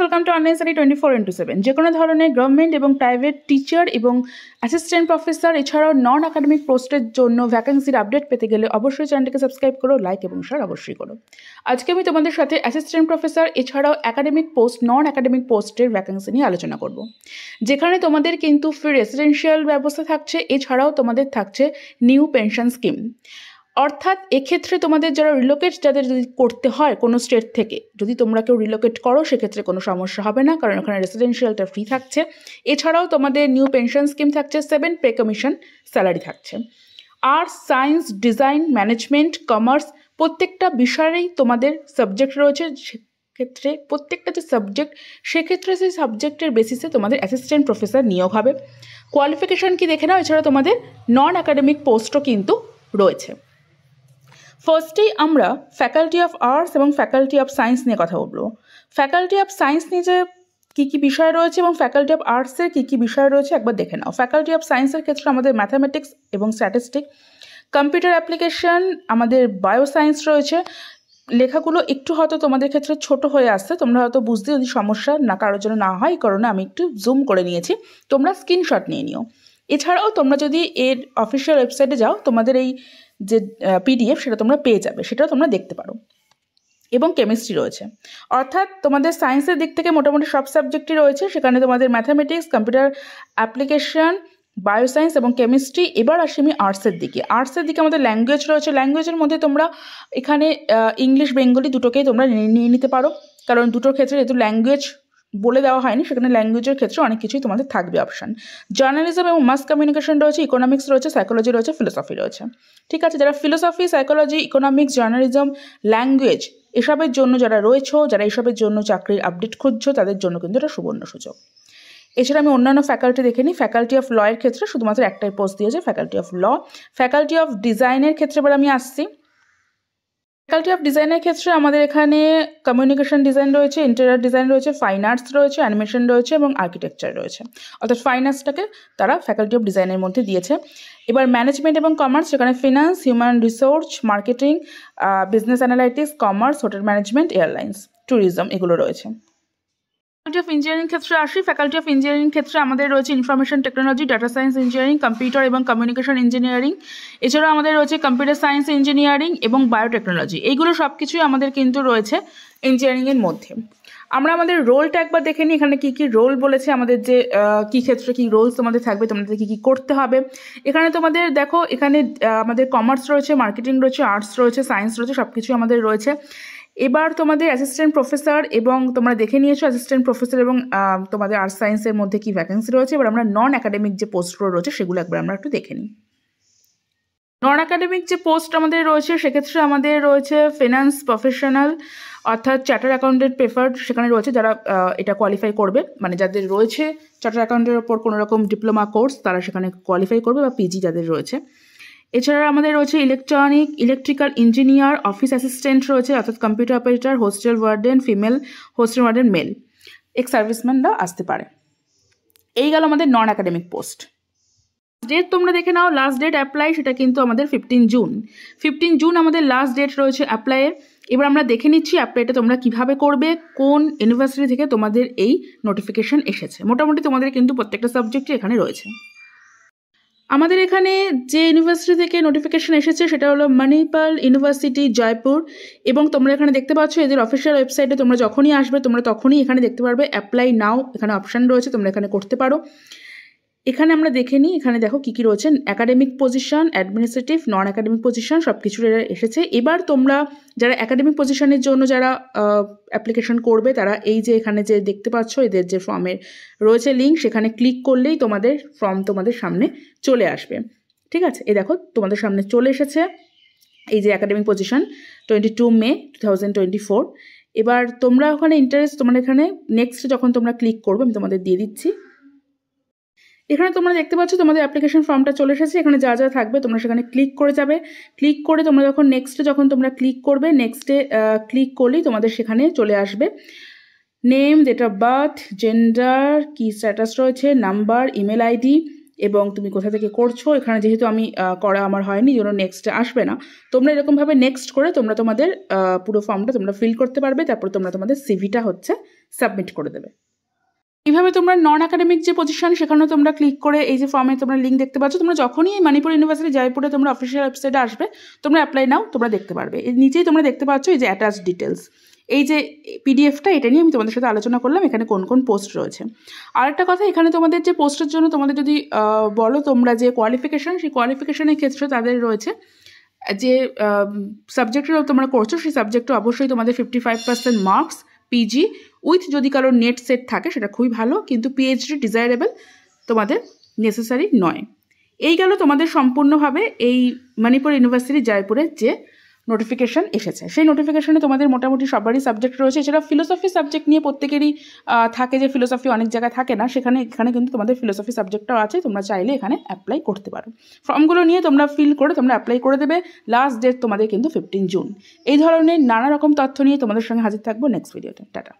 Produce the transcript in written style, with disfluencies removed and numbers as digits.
Welcome to online study 24/7। যে কোনো ধরনের গভর্নমেন্ট এবং প্রাইভেট টিচার এবং অ্যাসিস্ট্যান্ট প্রফেসর এছাড়াও নন একাডেমিক পোস্টের জন্য ভ্যাকেন্সির আপডেট পেতে গেলে অবশ্যই চ্যানেলটিকে সাবস্ক্রাইব করো, লাইক এবং শেয়ার অবশ্যই করো। আজকে আমি তোমাদের সাথে অ্যাসিস্ট্যান্ট প্রফেসর এছাড়াও একাডেমিক পোস্ট, নন একাডেমিক পোস্টের ভ্যাকেন্সি নিয়ে আলোচনা করব, যেখানে তোমাদের কিন্তু ফ্রি রেসিডেন্সিয়াল ব্যবস্থা থাকছে, এছাড়াও তোমাদের থাকছে নিউ পেনশন স্কিম। অর্থাৎ এক্ষেত্রে তোমাদের যারা রিলোকেট যাদের যদি করতে হয় কোনো স্টেট থেকে, যদি তোমরা কেউ রিলোকেট করো সেক্ষেত্রে কোনো সমস্যা হবে না, কারণ ওখানে রেসিডেন্সিয়ালটা ফ্রি থাকছে। এছাড়াও তোমাদের নিউ পেনশন স্কিম থাকছে, 7 পে কমিশন স্যালারি থাকছে। Arts, science, design, management, commerce প্রত্যেকটা বিষয়েরই তোমাদের সাবজেক্ট রয়েছে। সেক্ষেত্রে প্রত্যেকটা যে সাবজেক্ট, সেক্ষেত্রে সেই সাবজেক্টের বেসিসে তোমাদের অ্যাসিস্ট্যান্ট প্রফেসর নিয়োগ হবে। কোয়ালিফিকেশান কি দেখে নাও। এছাড়া তোমাদের নন একাডেমিক পোস্টও কিন্তু রয়েছে। ফার্স্টেই আমরা ফ্যাকাল্টি অফ আর্টস এবং ফ্যাকাল্টি অফ সায়েন্স নিয়ে কথা বলবো। ফ্যাকাল্টি অফ সায়েন্স নিয়ে যে কী কী বিষয় রয়েছে এবং ফ্যাকাল্টি অফ আর্টসের কী কী বিষয় রয়েছে একবার দেখে নাও। ফ্যাকাল্টি অফ সায়েন্সের ক্ষেত্রে আমাদের ম্যাথামেটিক্স এবং স্ট্যাটিস্টিক, কম্পিউটার অ্যাপ্লিকেশন, আমাদের বায়োসায়েন্স রয়েছে। লেখাগুলো একটু হয়তো তোমাদের ক্ষেত্রে ছোট হয়ে আসছে, তোমরা হয়তো বুঝতে যদি সমস্যা না কারোর জন্য না হয়, এই কারণে আমি একটু জুম করে নিয়েছি, তোমরা স্ক্রিনশট নিয়ে নিও। এছাড়াও তোমরা যদি এর অফিসিয়াল ওয়েবসাইটে যাও, তোমাদের এই যে পিডিএফ সেটা তোমরা পেয়ে যাবে, সেটাও তোমরা দেখতে পারো। এবং কেমিস্ট্রি রয়েছে, অর্থাৎ তোমাদের সায়েন্সের দিক থেকে মোটামুটি সব সাবজেক্টই রয়েছে। সেখানে তোমাদের ম্যাথামেটিক্স, কম্পিউটার অ্যাপ্লিকেশন, বায়োসায়েন্স এবং কেমিস্ট্রি। এবার আসি আমি আর্টসের দিকে। আর্টসের দিকে আমাদের ল্যাঙ্গুয়েজ রয়েছে। ল্যাঙ্গুয়েজের মধ্যে তোমরা এখানে ইংলিশ, বেঙ্গলি দুটোকেই তোমরা নিয়ে নিতে পারো, কারণ দুটোর ক্ষেত্রে যেহেতু ল্যাঙ্গুয়েজ বলে দেওয়া হয়নি, সেখানে ল্যাঙ্গুয়েজের ক্ষেত্রে অনেক কিছুই তোমাদের থাকবে অপশান। জার্নালিজম এবং মাস কমিউনিকেশন রয়েছে, ইকোনমিক্স রয়েছে, সাইকোলজি রয়েছে, ফিলোসফি রয়েছে। ঠিক আছে, যারা philosophy, psychology, economics, journalism, language এসবের জন্য যারা রয়েছো, যারা এসবের জন্য চাকরির আপডেট খুঁজছো, তাদের জন্য কিন্তু এটা সুবর্ণ সুযোগ। এছাড়া আমি অন্যান্য ফ্যাকাল্টি দেখে নিই। ফ্যাকাল্টি অফ লয়ের ক্ষেত্রে শুধুমাত্র একটাই পোস্ট দিয়েছে, faculty of law. Faculty of ডিজাইনের ক্ষেত্রে এবার আমি আসছি। ফ্যাকাল্টি অফ ডিজাইনের ক্ষেত্রে আমাদের এখানে কমিউনিকেশন ডিজাইন রয়েছে, ইন্টেরিয়র ডিজাইন রয়েছে, ফাইন আর্টস রয়েছে, অ্যানিমেশন রয়েছে এবং আর্কিটেকচার রয়েছে। অর্থাৎ ফাইন আর্টসটাকে তারা ফ্যাকাল্টি অফ ডিজাইনের মধ্যে দিয়েছে। এবার ম্যানেজমেন্ট এবং কমার্স, সেখানে finance, human resource, marketing, business analytics, commerce, hotel management, airlines, tourism এগুলো রয়েছে। ফ্যাকাল্টি অফ ইঞ্জিনিয়ারিং ক্ষেত্রে আসি। ফ্যাকাল্টি অফ ইঞ্জিনিয়ারিং ক্ষেত্রে আমাদের রয়েছে information technology, data science engineering, computer এবং কমিউনিকেশন ইঞ্জিনিয়ারিং। এছাড়াও আমাদের রয়েছে কম্পিউটার সায়েন্স ইঞ্জিনিয়ারিং এবং বায়োটেকনোলজি। এইগুলো সব কিছুই আমাদের কিন্তু রয়েছে ইঞ্জিনিয়ারিংয়ের মধ্যে। আমরা আমাদের রোলটা একবার দেখে নিই, এখানে কী কী রোল বলেছে, আমাদের যে কী ক্ষেত্রে কী রোলস তোমাদের থাকবে, তোমাদের কী কী করতে হবে। এখানে তোমাদের দেখো, এখানে আমাদের কমার্স রয়েছে, মার্কেটিং রয়েছে, আর্টস রয়েছে, সায়েন্স রয়েছে, সব কিছুই আমাদের রয়েছে। এবার তোমাদের অ্যাসিস্ট্যান্ট প্রফেসর এবং তোমরা দেখে নিয়েছো অ্যাসিস্ট্যান্ট প্রফেসর এবং তোমাদের আর্টস সায়েন্সের মধ্যে কি ভ্যাকেন্সি রয়েছে। এবার আমরা নন একাডেমিক যে পোস্টগুলো রয়েছে সেগুলো একবার আমরা একটু দেখে নিই। নন একাডেমিক যে পোস্ট আমাদের রয়েছে সেক্ষেত্রে আমাদের রয়েছে ফিনান্স প্রফেশনাল, অর্থাৎ চার্টার অ্যাকাউন্টেন্ট প্রেফার্ড সেখানে রয়েছে, যারা এটা কোয়ালিফাই করবে, মানে যাদের রয়েছে চার্টার অ্যাকাউন্টের ওপর কোনো রকম ডিপ্লোমা কোর্স তারা সেখানে কোয়ালিফাই করবে, বা পিজি যাদের রয়েছে। এছাড়া আমাদের রয়েছে ইলেকট্রিক্যাল ইঞ্জিনিয়ার, অফিস অ্যাসিস্ট্যান্ট রয়েছে, অর্থাৎ computer operator, hostel warden female, hostel warden male, ex সার্ভিসম্যানরা আসতে পারে। এই গেল আমাদের নন একাডেমিক পোস্ট। ডেট তোমরা দেখে নাও, লাস্ট ডেট অ্যাপ্লাই সেটা কিন্তু আমাদের 15 জুন। 15 জুন আমাদের লাস্ট ডেট রয়েছে অ্যাপ্লাইয়ের। এবার আমরা দেখে নিচ্ছি অ্যাপ্লাইটা তোমরা কিভাবে করবে, কোন ইউনিভার্সিটি থেকে তোমাদের এই নোটিফিকেশন এসেছে। মোটামুটি তোমাদের কিন্তু প্রত্যেকটা সাবজেক্টই এখানে রয়েছে। আমাদের এখানে যে ইউনিভার্সিটি থেকে নোটিফিকেশন এসেছে সেটা হলো মণিপাল ইউনিভার্সিটি, জয়পুর। এবং তোমরা এখানে দেখতে পাচ্ছ এদের অফিসিয়াল ওয়েবসাইটে তোমরা যখনই আসবে তোমরা তখনই এখানে দেখতে পারবে অ্যাপ্লাই নাও, এখানে অপশান রয়েছে, তোমরা এখানে করতে পারো। এখানে আমরা দেখে নিই, এখানে দেখো কী কী রয়েছে। Academic position, administrative, non academic position সব কিছুর এসেছে। এবার তোমরা যারা অ্যাকাডেমিক পজিশনের জন্য যারা অ্যাপ্লিকেশন করবে তারা এই যে এখানে যে দেখতে পাচ্ছ এদের যে ফর্মের রয়েছে লিঙ্ক, সেখানে ক্লিক করলেই তোমাদের ফর্ম তোমাদের সামনে চলে আসবে। ঠিক আছে, এই দেখো তোমাদের সামনে চলে এসেছে এই যে অ্যাকাডেমিক পজিশন 22 মে 2024। এবার তোমরা ওখানে ইন্টারেস্ট, তোমরা এখানে নেক্সট যখন তোমরা ক্লিক করবে আমি তোমাদের দিয়ে দিচ্ছি। এখানে তোমরা দেখতে পাচ্ছ তোমাদের অ্যাপ্লিকেশন ফর্মটা চলে এসেছে। এখানে যা যা থাকবে তোমরা সেখানে ক্লিক করে যাবে। ক্লিক করে তোমরা যখন নেক্সটে তোমরা ক্লিক করবে, নেক্সটে ক্লিক করলেই তোমাদের সেখানে চলে আসবে name, date of birth, gender, কি স্ট্যাটাস রয়েছে, নাম্বার, ইমেল আইডি এবং তুমি কোথা থেকে করছো। এখানে যেহেতু আমি করা আমার হয়নি জন্য নেক্সটে আসবে না। তোমরা এরকমভাবে নেক্সট করে তোমরা তোমাদের পুরো ফর্মটা তোমরা ফিল করতে পারবে। তারপর তোমরা তোমাদের সিভিটা সাবমিট করে দেবে। এইভাবে তোমরা নন একাডেমিক যে পজিশন সেখানেও তোমরা ক্লিক করে এই যে ফর্মে তোমরা লিঙ্ক দেখতে পাচ্ছ, তোমরা যখনই মণিপুর ইউনিভার্সিটি জয়পুরে তোমরা অফিসিয়াল ওয়েবসাইটে আসবে তোমরা অ্যাপ্লাই নাও তোমরা দেখতে পারবে। এর নিচেই তোমরা দেখতে পাচ্ছ এই যে অ্যাটাচ ডিটেলস, এই যে পিডিএফটা, এটা নিয়ে আমি তোমাদের সাথে আলোচনা করলাম এখানে কোন কোন পোস্ট রয়েছে। আরেকটা কথা, এখানে তোমাদের যে পোস্টের জন্য তোমাদের যদি বলো তোমরা যে কোয়ালিফিকেশান, সেই কোয়ালিফিকেশানের ক্ষেত্রে তাদের রয়েছে যে সাবজেক্টটা তোমরা করছো সেই সাবজেক্টে অবশ্যই তোমাদের 55% মার্কস, পিজি উইথ যদি কারো নেট সেট থাকে সেটা খুবই ভালো, কিন্তু পিএইচডি ডিজায়ারেবল, তোমাদের নেসেসারি নয়। এই গেল তোমাদের সম্পূর্ণভাবে এই মণিপুর ইউনিভার্সিটি জয়পুরের যে নোটিফিকেশান এসেছে। সেই নোটিফিকেশানে তোমাদের মোটামুটি সবারই সাবজেক্ট রয়েছে। এছাড়া ফিলোসফি সাবজেক্ট নিয়ে প্রত্যেকেরই থাকে, যে ফিলোসফি অনেক জায়গায় থাকে না, এখানে কিন্তু তোমাদের ফিলোসফি সাবজেক্টটাও আছে, তোমরা চাইলে এখানে অ্যাপ্লাই করতে পারো। ফর্মগুলো নিয়ে তোমরা ফিল করে তোমরা অ্যাপ্লাই করে দেবে। লাস্ট ডেট তোমাদের কিন্তু 15 জুন। এই ধরনের নানা রকম তথ্য নিয়ে তোমাদের সঙ্গে হাজির থাকবো নেক্সট ভিডিওতে। টাটা।